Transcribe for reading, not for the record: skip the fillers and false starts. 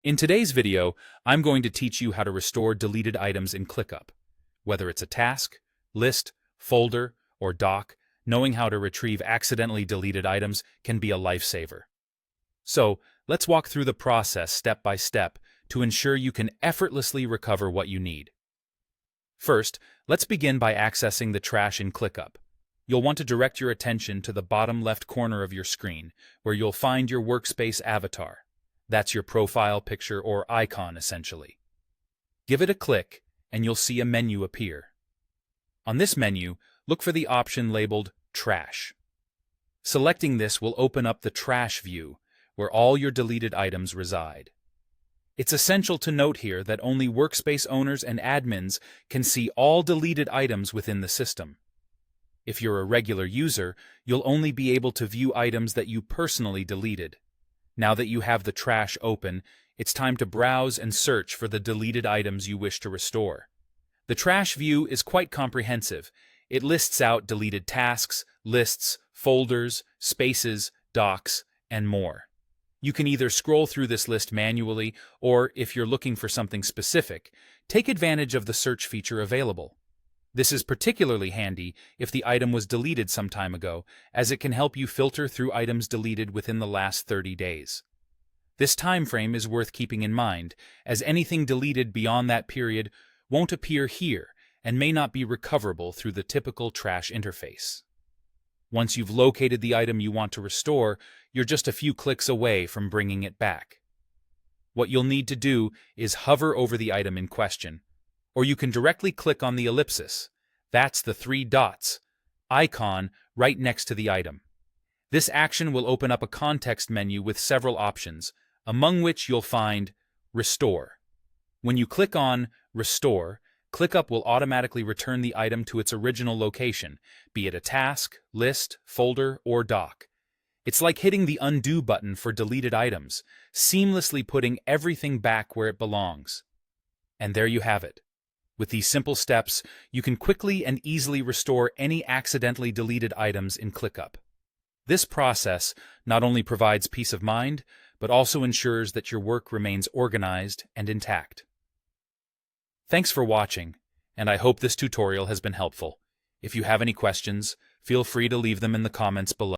In today's video, I'm going to teach you how to restore deleted items in ClickUp. Whether it's a task, list, folder, or doc, knowing how to retrieve accidentally deleted items can be a lifesaver. So, let's walk through the process step by step to ensure you can effortlessly recover what you need. First, let's begin by accessing the trash in ClickUp. You'll want to direct your attention to the bottom left corner of your screen, where you'll find your workspace avatar. That's your profile picture or icon, essentially. Give it a click, and you'll see a menu appear. On this menu, look for the option labeled Trash. Selecting this will open up the Trash view, where all your deleted items reside. It's essential to note here that only workspace owners and admins can see all deleted items within the system. If you're a regular user, you'll only be able to view items that you personally deleted. Now that you have the trash open, it's time to browse and search for the deleted items you wish to restore. The trash view is quite comprehensive. It lists out deleted tasks, lists, folders, spaces, docs, and more. You can either scroll through this list manually, or if you're looking for something specific, take advantage of the search feature available. This is particularly handy if the item was deleted some time ago, as it can help you filter through items deleted within the last 30 days. This time frame is worth keeping in mind, as anything deleted beyond that period won't appear here and may not be recoverable through the typical trash interface. Once you've located the item you want to restore, you're just a few clicks away from bringing it back. What you'll need to do is hover over the item in question, or you can directly click on the ellipsis. That's the 3 dots icon right next to the item. This action will open up a context menu with several options, among which you'll find Restore. When you click on Restore, ClickUp will automatically return the item to its original location, be it a task, list, folder, or doc. It's like hitting the undo button for deleted items, seamlessly putting everything back where it belongs. And there you have it. With these simple steps, you can quickly and easily restore any accidentally deleted items in ClickUp. This process not only provides peace of mind, but also ensures that your work remains organized and intact. Thanks for watching, and I hope this tutorial has been helpful. If you have any questions, feel free to leave them in the comments below.